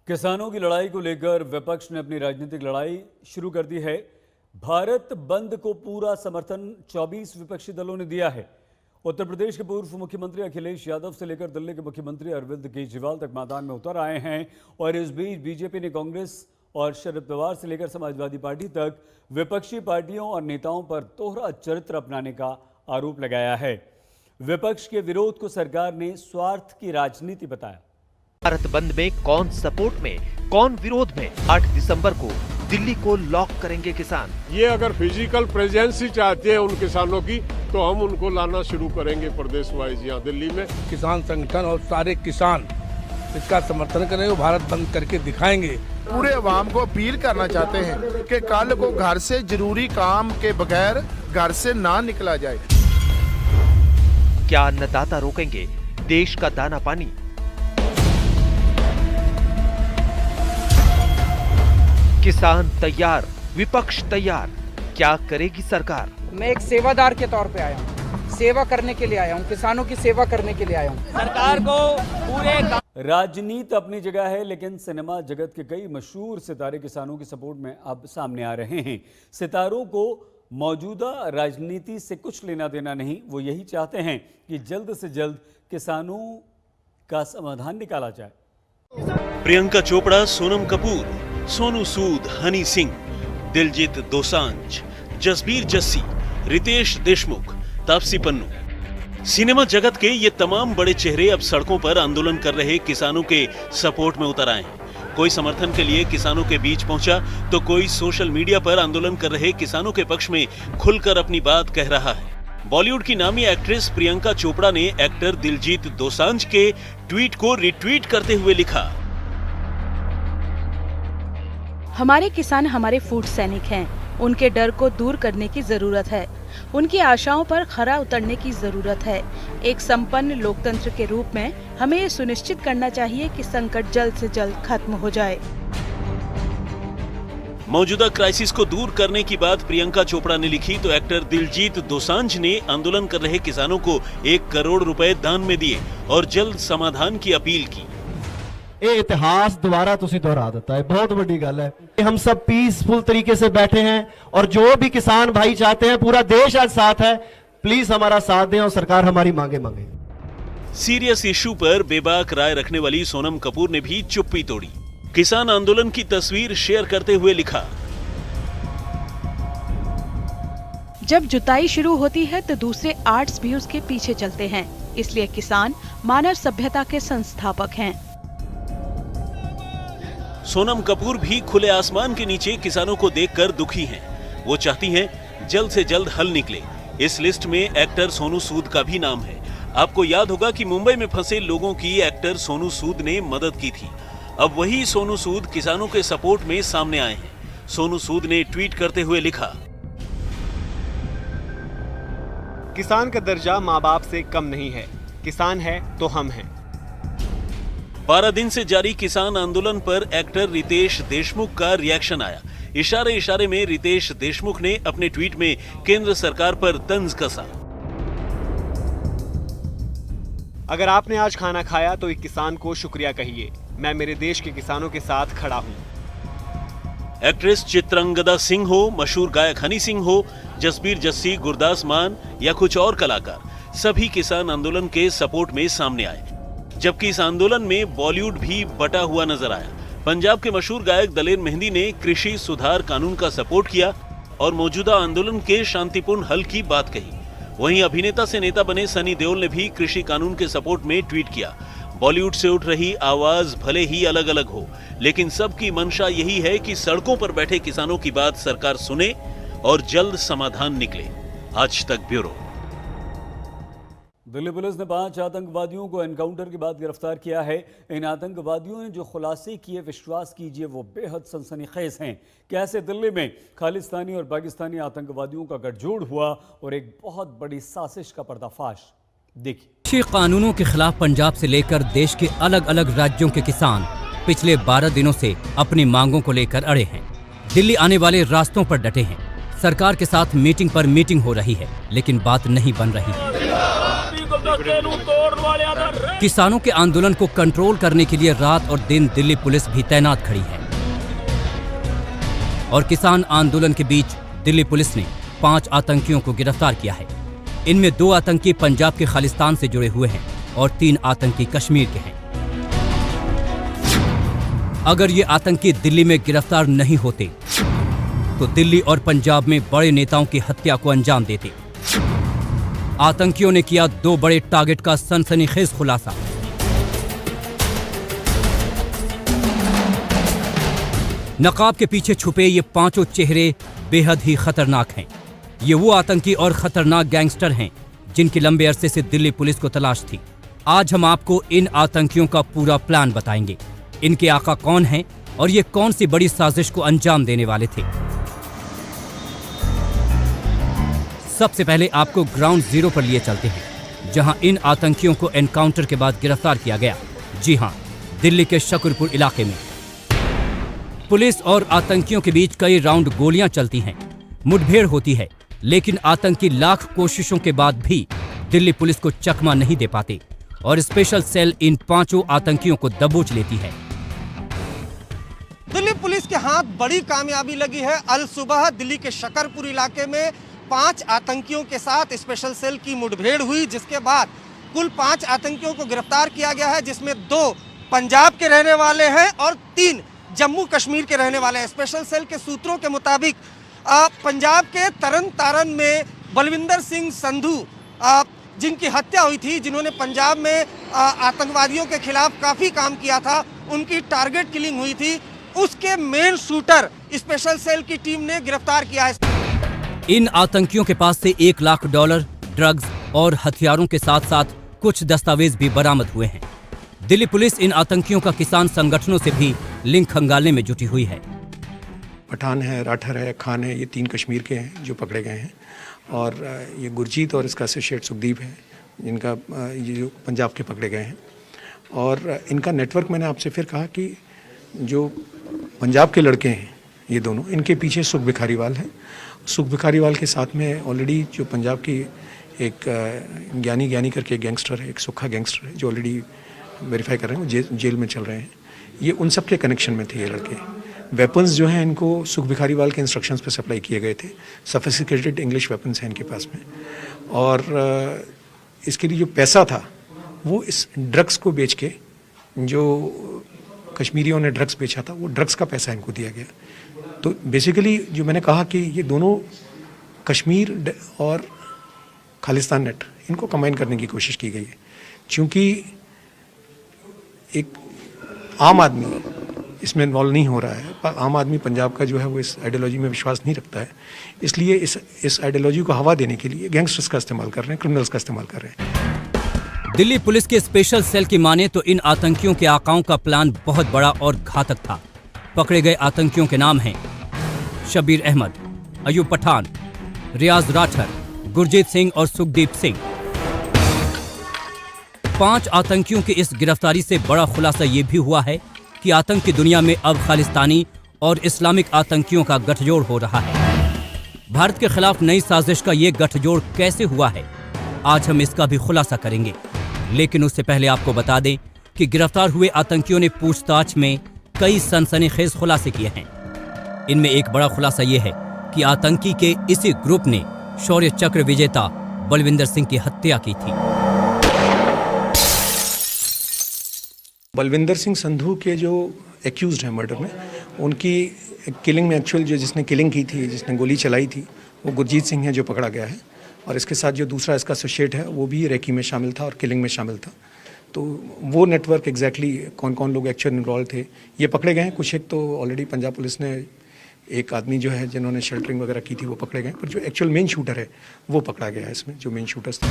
किसानों की लड़ाई को लेकर विपक्ष ने अपनी राजनीतिक लड़ाई शुरू कर दी है। भारत बंद को पूरा समर्थन 24 विपक्षी दलों ने दिया है। उत्तर प्रदेश के पूर्व मुख्यमंत्री अखिलेश यादव से लेकर दिल्ली के मुख्यमंत्री अरविंद केजरीवाल तक मैदान में उतर आए हैं और इस बीच बीजेपी ने कांग्रेस और शरद पवार से लेकर समाजवादी पार्टी तक विपक्षी पार्टियों और नेताओं पर दोहरा चरित्र अपनाने का आरोप लगाया है। विपक्ष के विरोध को सरकार ने स्वार्थ की राजनीति बताया। भारत बंद में कौन सपोर्ट में, कौन विरोध में? 8 दिसंबर को दिल्ली को लॉक करेंगे किसान। ये अगर फिजिकल प्रेजेंस ही चाहते हैं उन किसानों की, तो हम उनको लाना शुरू करेंगे प्रदेश वाइज यहाँ दिल्ली में। किसान संगठन और सारे किसान इसका समर्थन करेंगे, भारत बंद करके दिखाएंगे। पूरे अवाम को अपील करना चाहते हैं कि कल को घर से जरूरी काम के बगैर घर से ना निकला जाए। क्या अन्नदाता रोकेंगे देश का दाना पानी? किसान तैयार, विपक्ष तैयार, क्या करेगी सरकार? मैं एक सेवादार के तौर पे आया हूँ, सेवा करने के लिए आया हूँ, किसानों की सेवा करने के लिए आया हूँ। सरकार को पूरे राजनीति अपनी जगह है, लेकिन सिनेमा जगत के कई मशहूर सितारे किसानों की सपोर्ट में अब सामने आ रहे हैं। सितारों को मौजूदा राजनीति से कुछ लेना देना नहीं, वो यही चाहते हैं कि जल्द से जल्द किसानों का समाधान निकाला जाए। प्रियंका चोपड़ा, सोनम कपूर, सोनू सूद, हनी सिंह, दिलजीत दोसांझ, जसबीर जस्सी, रितेश देशमुख, तापसी पन्नू, सिनेमा जगत के ये तमाम बड़े चेहरे अब सड़कों पर आंदोलन कर रहे किसानों के सपोर्ट में उतर आए हैं। कोई समर्थन के लिए किसानों के बीच पहुंचा तो कोई सोशल मीडिया पर आंदोलन कर रहे किसानों के पक्ष में खुलकर अपनी बात कह रहा है। बॉलीवुड की नामी एक्ट्रेस प्रियंका चोपड़ा ने एक्टर दिलजीत दोसांझ के ट्वीट को रिट्वीट करते हुए लिखा, हमारे किसान हमारे फूड सैनिक हैं। उनके डर को दूर करने की जरूरत है, उनकी आशाओं पर खरा उतरने की जरूरत है। एक संपन्न लोकतंत्र के रूप में हमें ये सुनिश्चित करना चाहिए कि संकट जल्द से जल्द खत्म हो जाए। मौजूदा क्राइसिस को दूर करने की बात प्रियंका चोपड़ा ने लिखी तो एक्टर दिलजीत दोसांझ ने आंदोलन कर रहे किसानों को 1 करोड़ रुपए दान में दिए और जल्द समाधान की अपील की। ਇਹ इतिहास दोबारा तुसी दोहरा देता है, बहुत बड़ी गल है। हम सब पीसफुल तरीके से बैठे हैं और जो भी किसान भाई चाहते हैं, पूरा देश आज साथ है, प्लीज हमारा साथ दें और सरकार हमारी मांगे मांगे। सीरियस इशू पर बेबाक राय रखने वाली सोनम कपूर ने भी चुप्पी तोड़ी। किसान आंदोलन की तस्वीर शेयर करते हुए लिखा, जब जुताई शुरू होती है तो दूसरे आर्ट्स भी उसके पीछे चलते हैं, इसलिए किसान मानव सभ्यता के संस्थापक हैं। सोनम कपूर भी खुले आसमान के नीचे किसानों को देखकर दुखी हैं। वो चाहती हैं जल्द से जल्द हल निकले। इस लिस्ट में एक्टर सोनू सूद का भी नाम है। आपको याद होगा कि मुंबई में फंसे लोगों की एक्टर सोनू सूद ने मदद की थी। अब वही सोनू सूद किसानों के सपोर्ट में सामने आए हैं। सोनू सूद ने ट्वीट करते हुए लिखा, किसान का दर्जा माँ बाप से कम नहीं है, किसान है तो हम हैं। 12 दिन से जारी किसान आंदोलन पर एक्टर रितेश देशमुख का रिएक्शन आया। इशारे इशारे में रितेश देशमुख ने अपने ट्वीट में केंद्र सरकार पर तंज कसा। अगर आपने आज खाना खाया तो एक किसान को शुक्रिया कहिए। मैं मेरे देश के किसानों के साथ खड़ा हूं। एक्ट्रेस चित्रंगदा सिंह हो, मशहूर गायक हनी सिंह हो, जसबीर जस्सी, गुरदास मान या कुछ और कलाकार, सभी किसान आंदोलन के सपोर्ट में सामने आए। जबकि इस आंदोलन में बॉलीवुड भी बटा हुआ नजर आया। पंजाब के मशहूर गायक दलेर मेहंदी ने कृषि सुधार कानून का सपोर्ट किया और मौजूदा आंदोलन के शांतिपूर्ण हल की बात कही। वहीं अभिनेता से नेता बने सनी देओल ने भी कृषि कानून के सपोर्ट में ट्वीट किया। बॉलीवुड से उठ रही आवाज भले ही अलग अलग हो, लेकिन सबकी मंशा यही है कि सड़कों पर बैठे किसानों की बात सरकार सुने और जल्द समाधान निकले। आज तक ब्यूरो। दिल्ली पुलिस ने 5 आतंकवादियों को एनकाउंटर के बाद गिरफ्तार किया है। इन आतंकवादियों ने जो खुलासे किए, विश्वास कीजिए, वो बेहद सनसनीखेज हैं। कैसे दिल्ली में खालिस्तानी और पाकिस्तानी आतंकवादियों का गठजोड़ हुआ और एक बहुत बड़ी साजिश का पर्दाफाश। देखिए, कृषि कानूनों के खिलाफ पंजाब से लेकर देश के अलग अलग राज्यों के किसान पिछले 12 दिनों से अपनी मांगों को लेकर अड़े हैं। दिल्ली आने वाले रास्तों पर डटे हैं। सरकार के साथ मीटिंग पर मीटिंग हो रही है, लेकिन बात नहीं बन रही है। किसानों के आंदोलन को कंट्रोल करने के लिए रात और दिन दिल्ली पुलिस भी तैनात खड़ी है और किसान आंदोलन के बीच दिल्ली पुलिस ने 5 आतंकियों को गिरफ्तार किया है। इनमें 2 आतंकी पंजाब के खालिस्तान से जुड़े हुए हैं और 3 आतंकी कश्मीर के हैं। अगर ये आतंकी दिल्ली में गिरफ्तार नहीं होते तो दिल्ली और पंजाब में बड़े नेताओं की हत्या को अंजाम देते। आतंकियों ने किया 2 बड़े टारगेट का सनसनीखेज खुलासा। नकाब के पीछे छुपे ये 5 चेहरे बेहद ही खतरनाक हैं। ये वो आतंकी और खतरनाक गैंगस्टर हैं जिनकी लंबे अरसे से दिल्ली पुलिस को तलाश थी। आज हम आपको इन आतंकियों का पूरा प्लान बताएंगे। इनके आका कौन हैं और ये कौन सी बड़ी साजिश को अंजाम देने वाले थे। सबसे पहले आपको ग्राउंड जीरो पर लिए चलते हैं, जहां इन आतंकियों को एनकाउंटर के बाद गिरफ्तार किया गया। जी हां, दिल्ली के शकरपुर इलाके में पुलिस और आतंकियों के बीच कई राउंड गोलियां चलती हैं, मुठभेड़ होती है, लेकिन आतंकी लाख कोशिशों के बाद भी दिल्ली पुलिस को चकमा नहीं दे पाते और स्पेशल सेल इन 5 आतंकियों को दबोच लेती है। दिल्ली पुलिस के हाथ बड़ी कामयाबी लगी है। अल सुबह दिल्ली के शकरपुर इलाके में 5 आतंकियों के साथ स्पेशल सेल की मुठभेड़ हुई, जिसके बाद कुल 5 आतंकियों को गिरफ्तार किया गया है, जिसमें 2 पंजाब के रहने वाले हैं और 3 जम्मू कश्मीर के रहने वाले हैं। स्पेशल सेल के सूत्रों के मुताबिक पंजाब के तरन तारण में बलविंदर सिंह संधू, जिनकी हत्या हुई थी, जिन्होंने पंजाब में आतंकवादियों के खिलाफ काफ़ी काम किया था, उनकी टारगेट किलिंग हुई थी। उसके मेन शूटर स्पेशल सेल की टीम ने गिरफ्तार किया है। इन आतंकियों के पास से $1 लाख, ड्रग्स और हथियारों के साथ साथ कुछ दस्तावेज भी बरामद हुए हैं। दिल्ली पुलिस इन आतंकियों का किसान संगठनों से भी लिंक खंगालने में जुटी हुई है। पठान है, राठर है, खान है, ये 3 कश्मीर के हैं जो पकड़े गए हैं, और ये गुरजीत और इसका एसोसिएट सुखदीप है, जिनका ये जो पंजाब के पकड़े गए हैं। और इनका नेटवर्क, मैंने आपसे फिर कहा कि जो पंजाब के लड़के हैं ये दोनों, इनके पीछे सुख भिखारीवाल है। सुख भिखारीवाल के साथ में ऑलरेडी जो पंजाब की एक ज्ञानी करके गैंगस्टर है, एक सुखा गैंगस्टर है, जो ऑलरेडी वेरीफाई कर रहे हैं, वो जेल में चल रहे हैं। ये उन सब के कनेक्शन में थे ये लड़के। वेपन्स जो हैं इनको सुख भिखारीवाल के इंस्ट्रक्शंस पे सप्लाई किए गए थे। सोफिस्टिकेटेड इंग्लिश वेपन्स हैं इनके पास में, और इसके लिए जो पैसा था वो इस ड्रग्स को बेच के, जो कश्मीरियों ने ड्रग्स बेचा था, वो ड्रग्स का पैसा इनको दिया गया। तो बेसिकली जो मैंने कहा कि ये दोनों कश्मीर और खालिस्तान नेट, इनको कंबाइन करने की कोशिश की गई है। क्योंकि एक आम आदमी इसमें इन्वॉल्व नहीं हो रहा है, आम आदमी पंजाब का जो है वो इस आइडियोलॉजी में विश्वास नहीं रखता है, इसलिए इस आइडियोलॉजी को हवा देने के लिए गैंगस्टर्स का इस्तेमाल कर रहे हैं, क्रिमिनल्स का इस्तेमाल कर रहे हैं। दिल्ली पुलिस के स्पेशल सेल की माने तो इन आतंकियों के आकाओं का प्लान बहुत बड़ा और घातक था। पकड़े गए आतंकियों के नाम हैं शबीर अहमद, अयूब पठान, रियाज राठर, गुरजीत सिंह और सुखदीप सिंह। 5 आतंकियों की इस गिरफ्तारी से बड़ा खुलासा ये भी हुआ है कि आतंक की दुनिया में अब खालिस्तानी और इस्लामिक आतंकियों का गठजोड़ हो रहा है। भारत के खिलाफ नई साजिश का ये गठजोड़ कैसे हुआ है, आज हम इसका भी खुलासा करेंगे। लेकिन उससे पहले आपको बता दें कि गिरफ्तार हुए आतंकियों ने पूछताछ में कई सनसनीखेज खुलासे किए हैं। इनमें एक बड़ा खुलासा ये है कि आतंकी के इसी ग्रुप ने शौर्य चक्र विजेता बलविंदर सिंह की हत्या की थी। बलविंदर सिंह संधू के जो एक्यूज्ड हैं मर्डर में, उनकी किलिंग में एक्चुअल जो जिसने किलिंग की थी, जिसने गोली चलाई थी, वो गुरजीत सिंह है जो पकड़ा गया है। और इसके साथ जो दूसरा इसका एसोसिएट है वो भी रेकी में शामिल था और किलिंग में शामिल था। तो वो नेटवर्क एग्जैक्टली कौन कौन लोग एक्चुअल इन्वॉल्व थे ये पकड़े गए हैं। कुछ एक तो ऑलरेडी पंजाब पुलिस ने, एक आदमी जो है जिन्होंने शेल्टरिंग वगैरह की थी वो पकड़े गए, पर जो एक्चुअल मेन शूटर है वो पकड़ा गया है। इसमें जो मेन शूटर्स थे,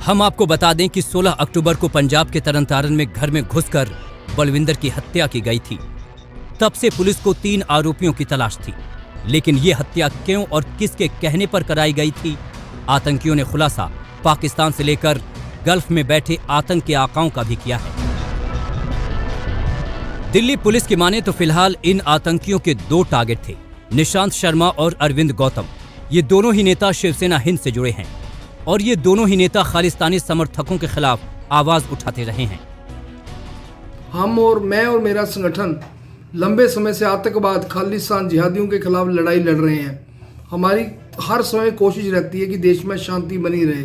हम आपको बता दें कि 16 अक्टूबर को पंजाब के तरन तारण में घर में घुसकर बलविंदर की हत्या की गई थी। तब से पुलिस को 3 आरोपियों की तलाश थी, लेकिन ये हत्या क्यों और किसके कहने पर कराई गई थी, आतंकियों ने खुलासा पाकिस्तान से लेकर गल्फ में बैठे आतंक के आकाओं का भी किया है। दिल्ली पुलिस की माने तो फिलहाल इन आतंकियों के 2 टारगेट थे, निशांत शर्मा और अरविंद गौतम। ये दोनों ही नेता शिवसेना हिंद से जुड़े हैं। और ये दोनों ही नेता खालिस्तानी समर्थकों के खिलाफ आवाज उठाते रहे हैं। हम और मैं और मेरा संगठन लंबे समय से आतंकवाद, खालिस्तान, जिहादियों के खिलाफ लड़ाई लड़ रहे हैं। हमारी हर समय कोशिश रहती है कि देश में शांति बनी रहे।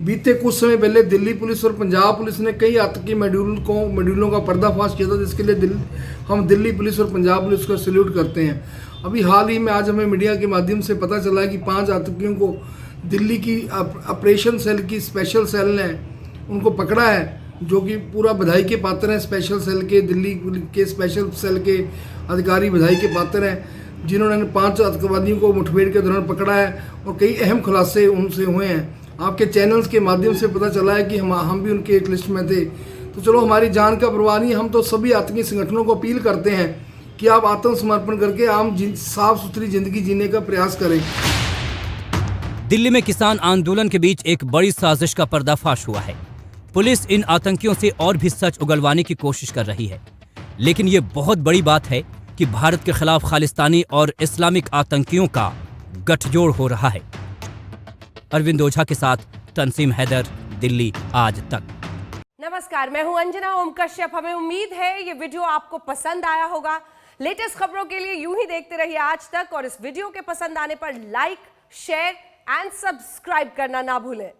बीते कुछ समय पहले दिल्ली पुलिस और पंजाब पुलिस ने कई आतंकी मॉड्यूलों का पर्दाफाश किया था, जिसके लिए हम दिल्ली पुलिस और पंजाब पुलिस को सैल्यूट करते हैं। अभी हाल ही में आज हमें मीडिया के माध्यम से पता चला है कि 5 आतंकियों को दिल्ली की ऑपरेशन सेल की स्पेशल सेल ने उनको पकड़ा है, जो कि पूरा बधाई के पात्र हैं। स्पेशल सेल के, दिल्ली के स्पेशल सेल के अधिकारी बधाई के पात्र हैं, जिन्होंने 5 आतंकवादियों को मुठभेड़ के दौरान पकड़ा है और कई अहम खुलासे उनसे हुए हैं। आपके चैनल्स के माध्यम से पता चला है कि हम भी उनके एक लिस्ट में थे। तो चलो, हमारी जान का परवाह नहीं। हम तो सभी आतंकी संगठनों को अपील करते हैं कि आप आत्मसमर्पण करके आम साफ सुथरी जिंदगी जीने का प्रयास करें। दिल्ली में किसान आंदोलन के बीच एक बड़ी साजिश का पर्दाफाश हुआ है। पुलिस इन आतंकियों से और भी सच उगलवाने की कोशिश कर रही है, लेकिन ये बहुत बड़ी बात है कि भारत के खिलाफ खालिस्तानी और इस्लामिक आतंकियों का गठजोड़ हो रहा है। अरविंद ओझा के साथ तंसीम हैदर, दिल्ली आज तक। नमस्कार, मैं हूं अंजना ओम कश्यप। हमें उम्मीद है ये वीडियो आपको पसंद आया होगा। लेटेस्ट खबरों के लिए यूं ही देखते रहिए आज तक, और इस वीडियो के पसंद आने पर लाइक, शेयर एंड सब्सक्राइब करना ना भूलें।